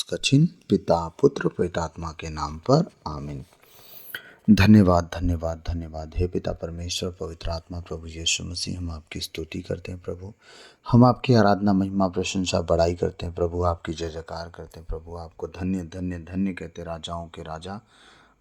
उसका चिन्ह पिता पुत्र पवित्रात्मा के नाम पर आमीन। धन्यवाद धन्यवाद धन्यवाद हे पिता परमेश्वर पवित्र आत्मा प्रभु यीशु मसीह, हम आपकी स्तुति करते हैं प्रभु। हम आपकी आराधना महिमा प्रशंसा बड़ाई करते हैं प्रभु, आपकी जय जयकार करते हैं प्रभु। आपको धन्य धन्य धन्य कहते, राजाओं के राजा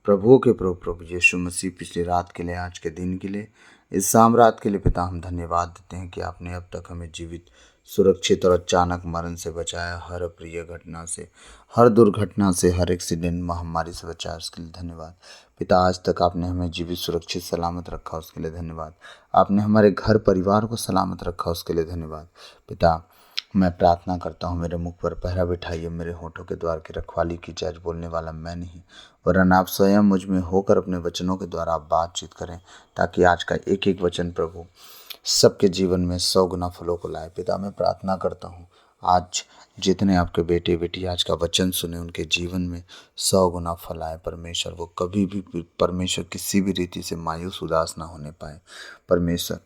प्रभुओं के प्रभु प्रभु यीशु मसीह। पिछली रात के लिए, आज के दिन के लिए, इस शाम रात के लिए पिता हम धन्यवाद देते हैं कि आपने अब तक हमें जीवित, सुरक्षित और अचानक मरण से बचाया। हर अप्रिय घटना से, हर दुर्घटना से, हर एक्सीडेंट महामारी से बचाया, उसके लिए धन्यवाद पिता। आज तक आपने हमें जीवित सुरक्षित सलामत रखा, उसके लिए धन्यवाद। आपने हमारे घर परिवार को सलामत रखा, उसके लिए धन्यवाद पिता। मैं प्रार्थना करता हूँ, मेरे मुख पर पहरा बिठाइए, मेरे होठों के द्वार की रखवाली कीजिए। आज बोलने वाला मैं नहीं, वरन आप स्वयं मुझ में होकर अपने वचनों के द्वारा आप बातचीत करें, ताकि आज का एक एक वचन प्रभु सबके जीवन में 100 गुना फलों को लाए। पिता मैं प्रार्थना करता हूँ, आज जितने आपके बेटे बेटी आज का वचन सुने, उनके जीवन में 100 गुना फल आए परमेश्वर। वो कभी भी परमेश्वर किसी भी रीति से मायूस उदास ना होने पाए परमेश्वर।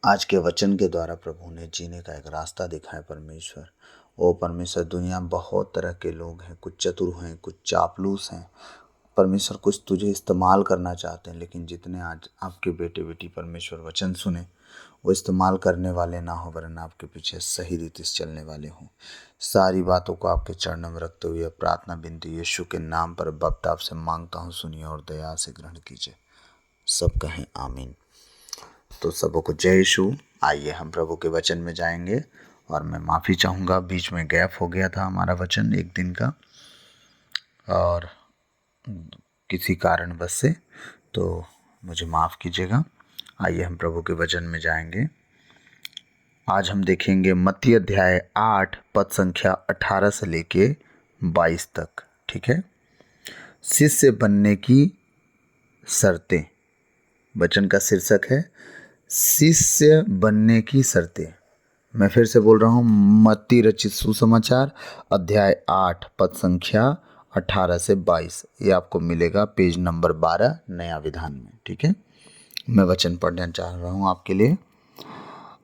आज के वचन के द्वारा प्रभु ने जीने का एक रास्ता दिखाया परमेश्वर। ओ परमेश्वर, दुनिया में बहुत तरह के लोग हैं, कुछ चतुर हैं, कुछ चापलूस हैं परमेश्वर, कुछ तुझे इस्तेमाल करना चाहते हैं। लेकिन जितने आज आपके बेटे बेटी परमेश्वर वचन सुने, वो इस्तेमाल करने वाले ना हो, वरन आपके पीछे सही रीति से चलने वाले हों। सारी बातों को आपके चरणों में रखते हुए प्रार्थना बिनती यीशु के नाम पर बप्ता आपसे मांगता हूँ, सुनिए और दया से ग्रहण कीजिए। सब कहें आमीन। तो सबों को जय यीशु। आइए हम प्रभु के वचन में जाएंगे, और मैं माफ़ी चाहूँगा, बीच में गैप हो गया था हमारा वचन एक दिन का, और किसी कारणवश से, तो मुझे माफ़ कीजिएगा। आइए हम प्रभु के वचन में जाएंगे। आज हम देखेंगे मत्ती अध्याय 8 पद संख्या 18 से लेके 22 तक। ठीक है, शिष्य बनने की शर्तें। वचन का शीर्षक है शिष्य बनने की शर्तें। मैं फिर से बोल रहा हूँ, मत्ती रचित सुसमाचार अध्याय 8 पद संख्या 18 से 22। ये आपको मिलेगा पेज नंबर 12 नया विधान में। ठीक है, मैं वचन पढ़ना चाह रहा हूँ आपके लिए।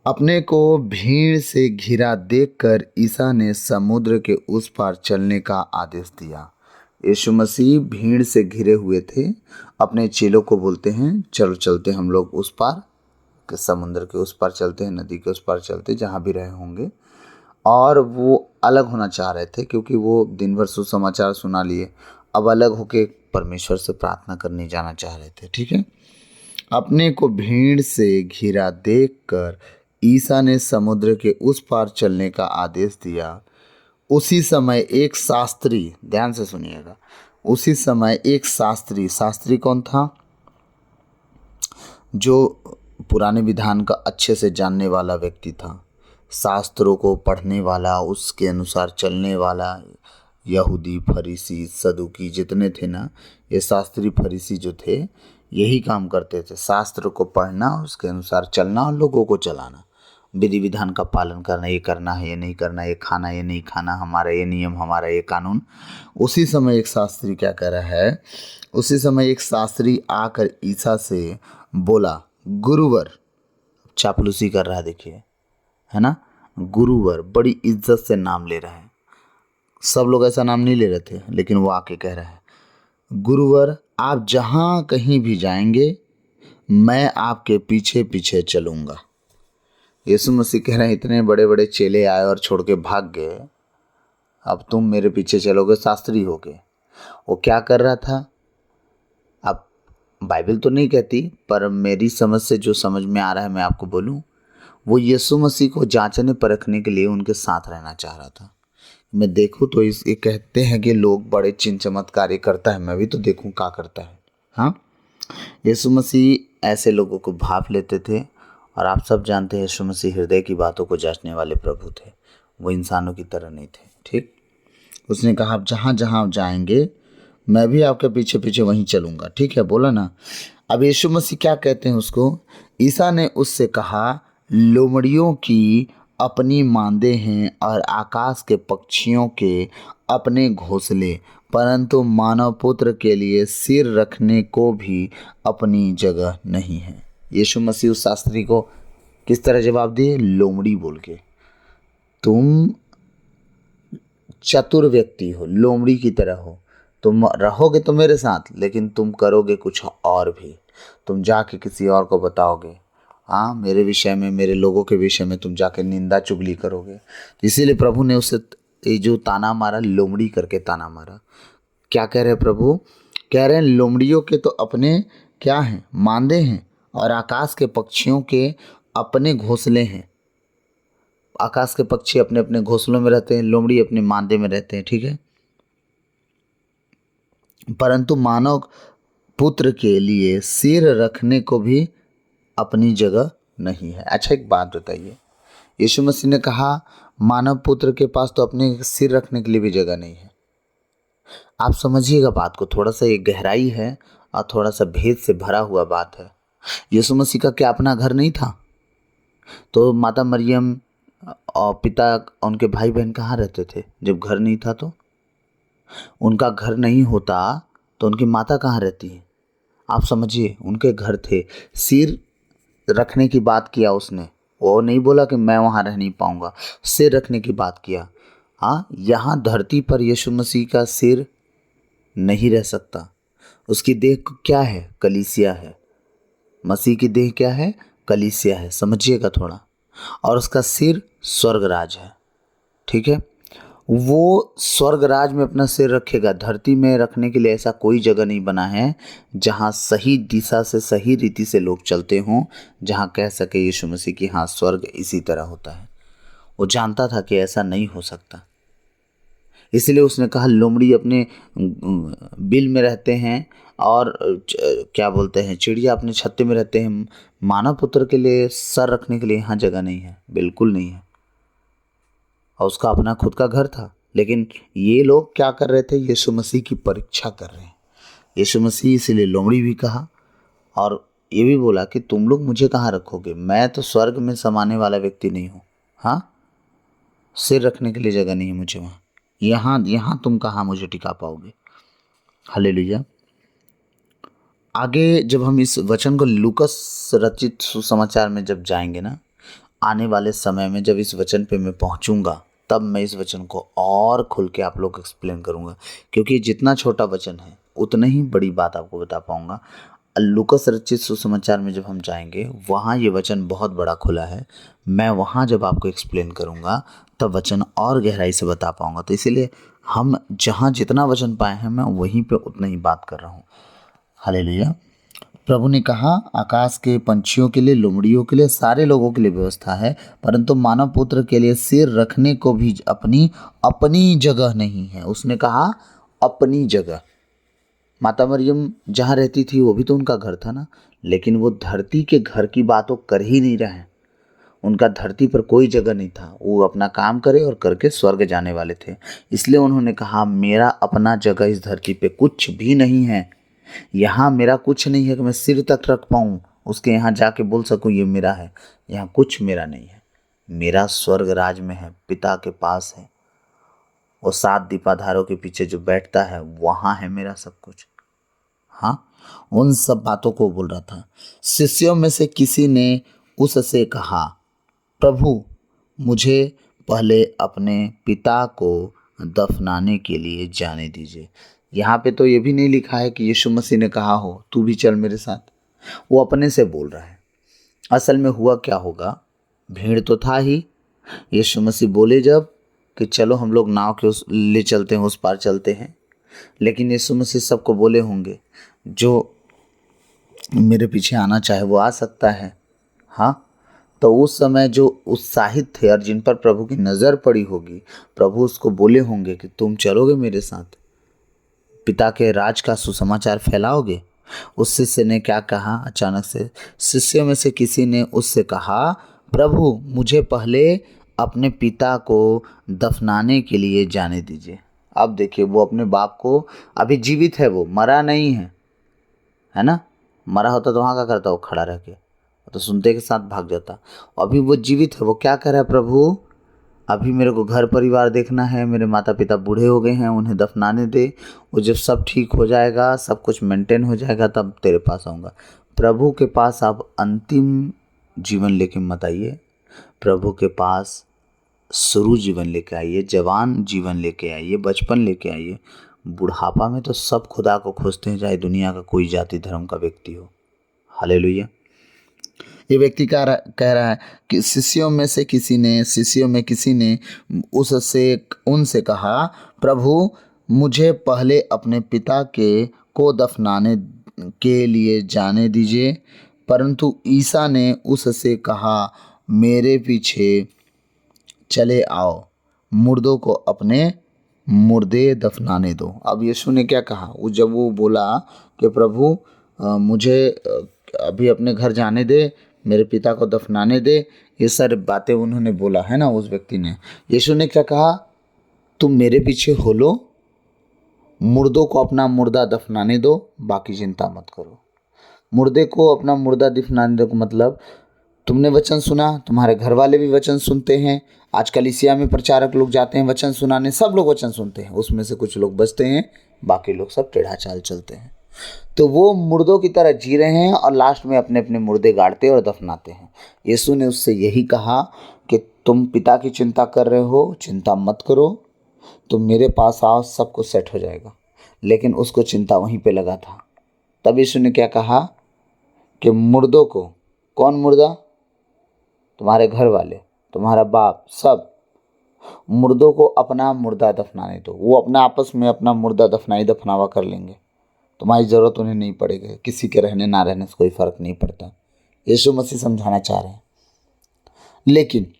अपने को भीड़ से घिरा देखकर ईसा ने समुद्र के उस पार चलने का आदेश दिया। यीशु मसीह भीड़ से घिरे हुए थे। अपने चेलों को बोलते हैं, चलो चलते हम लोग उस पार, समुद्र के उस पार चलते हैं, नदी के उस पार चलते, जहाँ भी रहे होंगे। और वो अलग होना चाह रहे थे, क्योंकि वो दिन भर सुसमाचार सुना लिए, अब अलग होके परमेश्वर से प्रार्थना करने जाना चाह रहे थे। ठीक है, अपने को भीड़ से घिरा देखकर ईसा ने समुद्र के उस पार चलने का आदेश दिया। उसी समय एक शास्त्री, ध्यान से सुनिएगा, उसी समय एक शास्त्री, शास्त्री कौन था? जो पुराने विधान का अच्छे से जानने वाला व्यक्ति था, शास्त्रों को पढ़ने वाला, उसके अनुसार चलने वाला। यहूदी, फरीसी, सदुकी जितने थे ना, ये शास्त्री फरीसी जो थे, यही काम करते थे। शास्त्र को पढ़ना, उसके अनुसार चलना और लोगों को चलाना, विधि विधान का पालन करना, ये करना है, ये नहीं करना, ये खाना, ये नहीं खाना, हमारा ये नियम, हमारा ये कानून। उसी समय एक शास्त्री क्या कर रहा है, उसी समय एक शास्त्री आकर ईसा से बोला, गुरुवर। चापलूसी कर रहा है, देखिए, है ना, गुरुवर, बड़ी इज्जत से नाम ले रहा है। सब लोग ऐसा नाम नहीं ले रहे थे, लेकिन वो आके कह रहा है, गुरुवर आप जहाँ कहीं भी जाएंगे, मैं आपके पीछे पीछे चलूँगा। यीशु मसीह कह रहे हैं, इतने बड़े बड़े चेले आए और छोड़ के भाग गए, अब तुम मेरे पीछे चलोगे, शास्त्री हो गए। वो क्या कर रहा था, अब बाइबल तो नहीं कहती, पर मेरी समझ से जो समझ में आ रहा है मैं आपको बोलूं, वो यीशु मसीह को जांचने परखने के लिए उनके साथ रहना चाह रहा था। मैं देखूं तो ये कहते हैं कि लोग बड़े चिन्ह चमत्कार करता है, मैं भी तो देखूं क्या करता है। हाँ, यीशु मसीह ऐसे लोगों को भाप लेते थे, और आप सब जानते हैं यीशु मसीह हृदय की बातों को जांचने वाले प्रभु थे, वो इंसानों की तरह नहीं थे। ठीक, उसने कहा आप जहाँ जहाँ जाएंगे, मैं भी आपके पीछे पीछे वहीं चलूँगा। ठीक है, बोला ना। अब यीशु मसीह क्या कहते हैं उसको, ईसा ने उससे कहा, लोमड़ियों की अपनी मांदे हैं और आकाश के पक्षियों के अपने घोंसले, परंतु मानव पुत्र के लिए सिर रखने को भी अपनी जगह नहीं है। यीशु मसीह उस शास्त्री को किस तरह जवाब दिए, लोमड़ी बोल के। तुम चतुर व्यक्ति हो, लोमड़ी की तरह हो। तुम रहोगे तो मेरे साथ, लेकिन तुम करोगे कुछ और भी। तुम जाके किसी और को बताओगे, हाँ, मेरे विषय में, मेरे लोगों के विषय में तुम जाके निंदा चुगली करोगे। इसीलिए प्रभु ने उसे ये जो ताना मारा, लोमड़ी करके ताना मारा। क्या कह रहे हैं प्रभु? कह रहे हैं लोमड़ियों के तो अपने क्या हैं, मांदे हैं, और आकाश के पक्षियों के अपने घोंसले हैं। आकाश के पक्षी अपने अपने घोंसलों में रहते हैं, लोमड़ी अपने मांदे में रहते हैं, ठीक है। परंतु मानव पुत्र के लिए सिर रखने को भी अपनी जगह नहीं है। अच्छा, एक बात बताइए, यीशु मसीह ने कहा मानव पुत्र के पास तो अपने सिर रखने के लिए भी जगह नहीं है। आप समझिएगा बात को, थोड़ा सा ये गहराई है और थोड़ा सा भेद से भरा हुआ बात है। यीशु मसीह का क्या अपना घर नहीं था? तो माता मरियम और पिता, उनके भाई बहन कहाँ रहते थे जब घर नहीं था? तो उनका घर नहीं होता तो उनकी माता कहाँ रहती है? आप समझिए, उनके घर थे। सिर रखने की बात किया उसने, वो नहीं बोला कि मैं वहाँ रह नहीं पाऊंगा, सिर रखने की बात किया। हाँ, यहाँ धरती पर यीशु मसीह का सिर नहीं रह सकता। उसकी देह क्या है? कलीसिया है। मसीह की देह क्या है? कलीसिया है, समझिएगा थोड़ा। और उसका सिर स्वर्गराज है, ठीक है। वो स्वर्गराज में अपना सिर रखेगा। धरती में रखने के लिए ऐसा कोई जगह नहीं बना है जहाँ सही दिशा से, सही रीति से लोग चलते हों, जहाँ कह सके यीशु मसीह की हाँ, स्वर्ग इसी तरह होता है। वो जानता था कि ऐसा नहीं हो सकता, इसलिए उसने कहा लोमड़ी अपने बिल में रहते हैं और क्या बोलते हैं, चिड़िया अपने छत्ते में रहते हैं। मानव पुत्र के लिए सर रखने के लिए यहाँ जगह नहीं है, बिल्कुल नहीं है। और उसका अपना खुद का घर था। लेकिन ये लोग क्या कर रहे थे? यीशु मसीह की परीक्षा कर रहे हैं। यीशु मसीह इसीलिए लोमड़ी भी कहा और ये भी बोला कि तुम लोग मुझे कहाँ रखोगे? मैं तो स्वर्ग में समाने वाला व्यक्ति नहीं हूँ। हाँ, सिर रखने के लिए जगह नहीं है मुझे वहाँ। यहाँ यहाँ तुम कहाँ मुझे टिका पाओगे? हालेलुया। आगे जब हम इस वचन को लूकस रचित सुसमाचार में जब जाएंगे ना, आने वाले समय में जब इस वचन पे मैं पहुंचूंगा, तब मैं इस वचन को और खुल के आप लोग को एक्सप्लेन करूंगा, क्योंकि जितना छोटा वचन है उतना ही बड़ी बात आपको बता पाऊंगा। लूकस रचित सुसमाचार में जब हम जाएंगे, वहाँ ये वचन बहुत बड़ा खुला है। मैं वहाँ जब आपको एक्सप्लेन करूँगा तब वचन और गहराई से बता पाऊँगा। तो इसीलिए हम जहाँ जितना वचन पाए हैं, मैं वहीं पे उतना ही बात कर रहा हूँ। हालेलुया। प्रभु ने कहा आकाश के पंछियों के लिए, लोमड़ियों के लिए, सारे लोगों के लिए व्यवस्था है, परंतु मानव पुत्र के लिए सिर रखने को भी अपनी अपनी जगह नहीं है। उसने कहा अपनी जगह। माता मरियम जहाँ रहती थी वो भी तो उनका घर था ना, लेकिन वो धरती के घर की बात वो कर ही नहीं रहे। उनका धरती पर कोई जगह नहीं था। वो अपना काम करे और करके स्वर्ग जाने वाले थे। इसलिए उन्होंने कहा मेरा अपना जगह इस धरती पे कुछ भी नहीं है। यहाँ मेरा कुछ नहीं है कि मैं सिर तक रख पाऊँ, उसके यहाँ जाके बोल सकूँ ये मेरा है। यहाँ कुछ मेरा नहीं है। मेरा स्वर्ग राज में है, पिता के पास है। वो 7 दीपाधारों के पीछे जो बैठता है, वहाँ है मेरा सब कुछ। हाँ, उन सब बातों को बोल रहा था। शिष्यों में से किसी ने उससे कहा प्रभु, मुझे पहले अपने पिता को दफनाने के लिए जाने दीजिए। यहाँ पे तो ये भी नहीं लिखा है कि यीशु मसीह ने कहा हो तू भी चल मेरे साथ। वो अपने से बोल रहा है। असल में हुआ क्या होगा, भीड़ तो था ही। यीशु मसीह बोले जब कि चलो हम लोग नाव के उस ले चलते हैं, उस पार चलते हैं। लेकिन यीशु मसीह सबको बोले होंगे जो मेरे पीछे आना चाहे वो आ सकता है। हाँ, तो उस समय जो उत्साहित थे और जिन पर प्रभु की नज़र पड़ी होगी, प्रभु उसको बोले होंगे कि तुम चलोगे मेरे साथ, पिता के राज का सुसमाचार फैलाओगे। उस शिष्य ने क्या कहा? अचानक से शिष्यों में से किसी ने उससे कहा प्रभु, मुझे पहले अपने पिता को दफनाने के लिए जाने दीजिए। अब देखिए, वो अपने बाप को, अभी जीवित है, वो मरा नहीं है ना। मरा होता तो वहाँ क्या करता? वो खड़ा रह के तो सुनते के साथ भाग जाता। अभी वो जीवित है। वो क्या कह रहा है? प्रभु, अभी मेरे को घर परिवार देखना है, मेरे माता पिता बूढ़े हो गए हैं, उन्हें दफनाने दे। वो जब सब ठीक हो जाएगा, सब कुछ मेंटेन हो जाएगा, तब तेरे पास आऊँगा। प्रभु के पास आप अंतिम जीवन लेके मत आइए। प्रभु के पास शुरू जीवन लेके आइए, जवान जीवन लेके आइए, बचपन लेके आइए। बुढ़ापा में तो सब खुदा को खोजते हैं, चाहे दुनिया का कोई जाति धर्म का व्यक्ति हो। हालेलुया। ये व्यक्ति कह रहा है कि शिष्यों में किसी ने उससे उनसे कहा, प्रभु मुझे पहले अपने पिता के को दफनाने के लिए जाने दीजिए। परंतु ईसा ने उससे कहा, मेरे पीछे चले आओ, मुर्दों को अपने मुर्दे दफनाने दो। अब यीशु ने क्या कहा, जब वो बोला कि प्रभु मुझे अभी अपने घर जाने दे, मेरे पिता को दफनाने दे, ये सारी बातें उन्होंने बोला है ना उस व्यक्ति ने। यीशु ने क्या कहा, तुम मेरे पीछे हो लो, मुर्दों को अपना मुर्दा दफनाने दो, बाकी चिंता मत करो। मुर्दे को अपना मुर्दा दफनाने दो मतलब तुमने वचन सुना, तुम्हारे घर वाले भी वचन सुनते हैं। आज कलीसिया में प्रचारक लोग जाते हैं वचन सुनाने, सब लोग वचन सुनते हैं, उसमें से कुछ लोग बचते हैं, बाकी लोग सब टेढ़ा चाल चलते हैं। तो वो मुर्दों की तरह जी रहे हैं और लास्ट में अपने अपने मुर्दे गाड़ते और दफनाते हैं। यीशु ने उससे यही कहा कि तुम पिता की चिंता कर रहे हो, चिंता मत करो, तुम मेरे पास आओ, सब कुछ सेट हो जाएगा। लेकिन उसको चिंता वहीं पे लगा था। तब यीशु ने क्या कहा कि मुर्दों को, कौन मुर्दा, तुम्हारे घर वाले, तुम्हारा बाप, सब मुर्दों को अपना मुर्दा दफनाने दो। वो अपना आपस में अपना मुर्दा दफनावा कर लेंगे, तुम्हारी ज़रूरत उन्हें नहीं पड़ेगी, किसी के रहने ना रहने से कोई फ़र्क नहीं पड़ता। यीशु मसीह समझाना चाह रहे हैं, लेकिन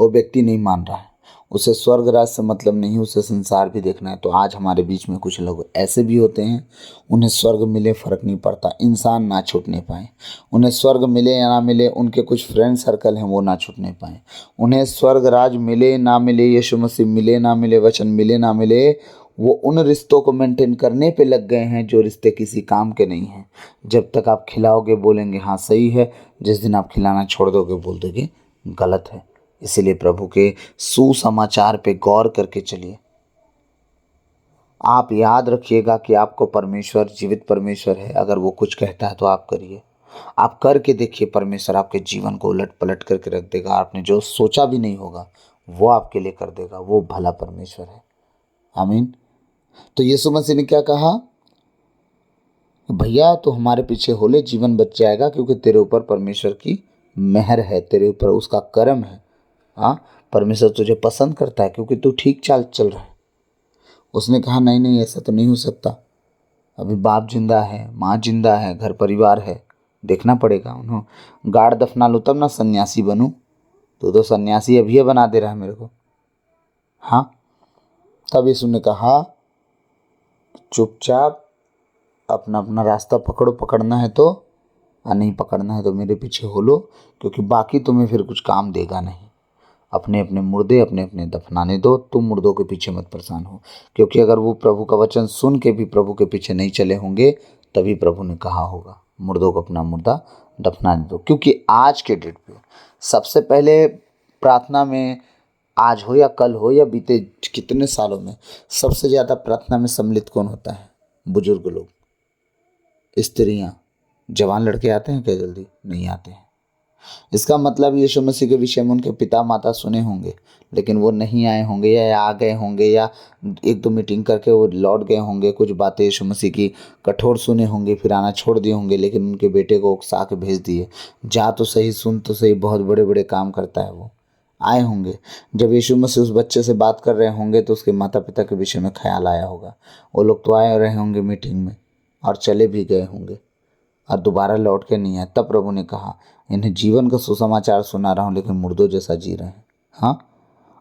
वो व्यक्ति नहीं मान रहा है। उसे स्वर्ग राज से मतलब नहीं, उसे संसार भी देखना है। तो आज हमारे बीच में कुछ लोग ऐसे भी होते हैं, उन्हें स्वर्ग मिले फ़र्क नहीं पड़ता, इंसान ना छूटने पाए। उन्हें स्वर्ग मिले या ना मिले, उनके कुछ फ्रेंड सर्कल हैं वो ना छूटने पाए। उन्हें स्वर्ग राज मिले ना मिले, यीशु मसीह मिले ना मिले, वचन मिले ना मिले, वो उन रिश्तों को मेंटेन करने पे लग गए हैं जो रिश्ते किसी काम के नहीं हैं। जब तक आप खिलाओगे बोलेंगे हाँ सही है, जिस दिन आप खिलाना छोड़ दोगे बोल दोगे गलत है। इसीलिए प्रभु के सुसमाचार पे गौर करके चलिए। आप याद रखिएगा कि आपको परमेश्वर जीवित परमेश्वर है। अगर वो कुछ कहता है तो आप करिए, आप करके देखिए, परमेश्वर आपके जीवन को उलट पलट करके रख देगा। आपने जो सोचा भी नहीं होगा वो आपके लिए कर देगा। वो भला परमेश्वर है। आमीन। तो यीशु मसीह ने क्या कहा, भैया तो हमारे पीछे हो ले, जीवन बच जाएगा, क्योंकि तेरे ऊपर परमेश्वर की मेहर है, तेरे ऊपर उसका करम है। हाँ, परमेश्वर तुझे पसंद करता है क्योंकि तू ठीक चाल चल रहा है। उसने कहा नहीं नहीं, ऐसा तो नहीं हो सकता, अभी बाप जिंदा है, माँ जिंदा है, घर परिवार है, देखना पड़ेगा। उन्होंने गाड़ दफना लो तब ना सन्यासी बनूं। तो सन्यासी अभी बना दे रहा है मेरे को। हाँ, तब यीशु ने कहा चुपचाप अपना अपना रास्ता पकड़ो, पकड़ना है तो, और नहीं पकड़ना है तो मेरे पीछे हो लो, क्योंकि बाकी तुम्हें फिर कुछ काम देगा नहीं। अपने अपने मुर्दे अपने अपने दफनाने दो, तुम मुर्दों के पीछे मत परेशान हो। क्योंकि अगर वो प्रभु का वचन सुन के भी प्रभु के पीछे नहीं चले होंगे, तभी प्रभु ने कहा होगा मुर्दों को अपना मुर्दा दफनाने दो। क्योंकि आज के डेट पे सबसे पहले प्रार्थना में, आज हो या कल हो या बीते कितने सालों में, सबसे ज़्यादा प्रार्थना में सम्मिलित कौन होता है? बुजुर्ग लोग, स्त्रियाँ। जवान लड़के आते हैं क्या? जल्दी नहीं आते हैं। इसका मतलब यीशु मसीह के विषय में उनके पिता माता सुने होंगे, लेकिन वो नहीं आए होंगे, या आ गए होंगे, या एक दो मीटिंग करके वो लौट गए होंगे। कुछ बातें यीशु मसीह की कठोर सुने होंगे, फिर आना छोड़ दिए होंगे, लेकिन उनके बेटे को उकसा के भेज दिए, जा तो सही, सुन तो सही, बहुत बड़े बड़े काम करता है वो। आए होंगे। जब यीशु मसीह उस बच्चे से बात कर रहे होंगे तो उसके माता पिता के विषय में ख्याल आया होगा। वो लोग तो आए रहे होंगे मीटिंग में और चले भी गए होंगे और दोबारा लौट के नहीं आए। तब प्रभु ने कहा, इन्हें जीवन का सुसमाचार सुना रहा हूँ, लेकिन मुर्दों जैसा जी रहे हैं। हाँ,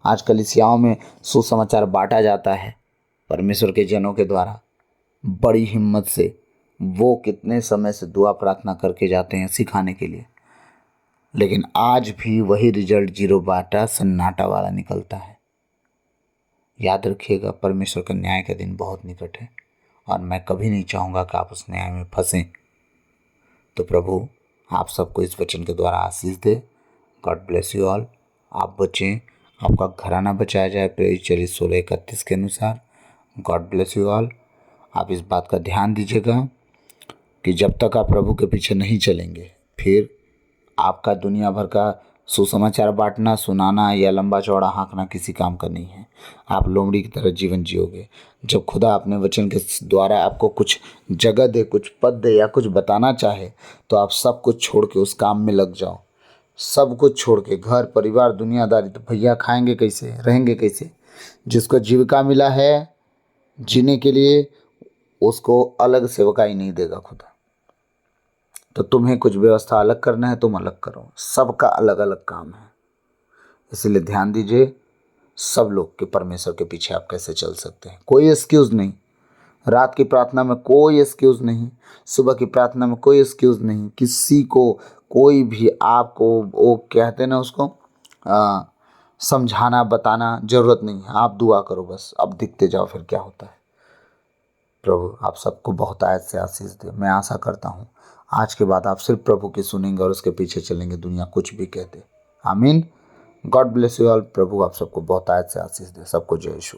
आज कलीसियाओं में सुसमाचार बांटा जाता है परमेश्वर के जनों के द्वारा बड़ी हिम्मत से। वो कितने समय से दुआ प्रार्थना करके जाते हैं सिखाने के लिए, लेकिन आज भी वही रिजल्ट जीरो बाटा सन्नाटा वाला निकलता है। याद रखिएगा, परमेश्वर का न्याय का दिन बहुत निकट है और मैं कभी नहीं चाहूँगा कि आप उस न्याय में फंसें। तो प्रभु आप सबको इस वचन के द्वारा आशीष दे। God bless you all. आप बचें, आपका घराना बचाया जाए प्रेरित चरित 16:31 के अनुसार। God bless you all. आप इस बात का ध्यान दीजिएगा कि जब तक आप प्रभु के पीछे नहीं चलेंगे, फिर आपका दुनिया भर का सुसमाचार बांटना, सुनाना या लंबा चौड़ा हाँकना किसी काम का नहीं है। आप लोमड़ी की तरह जीवन जियोगे। जब खुदा अपने वचन के द्वारा आपको कुछ जगह दे, कुछ पद दे या कुछ बताना चाहे, तो आप सब कुछ छोड़ के उस काम में लग जाओ। सब कुछ छोड़ के, घर परिवार दुनियादारी, तो भैया खाएंगे कैसे, रहेंगे कैसे? जिसको जीविका मिला है जीने के लिए, उसको अलग सेवकाई नहीं देगा खुदा। तो तुम्हें कुछ व्यवस्था अलग करना है, तुम अलग करो। सबका अलग अलग काम है, इसलिए ध्यान दीजिए सब लोग के परमेश्वर के पीछे आप कैसे चल सकते हैं। कोई एक्सक्यूज़ नहीं। रात की प्रार्थना में कोई एक्सक्यूज़ नहीं, सुबह की प्रार्थना में कोई एक्सक्यूज़ नहीं। किसी को कोई भी आपको वो कहते हैं ना उसको समझाना बताना ज़रूरत नहीं है। आप दुआ करो बस, अब दिखते जाओ फिर क्या होता है। प्रभु आप सबको बहुत आयत से आशीष दे। मैं आशा करता हूँ आज के बाद आप सिर्फ प्रभु की सुनेंगे और उसके पीछे चलेंगे, दुनिया कुछ भी कहते। आमीन। God bless you all. प्रभु आप सबको बहुत आयत से आशीष दे। सबको जय यीशु।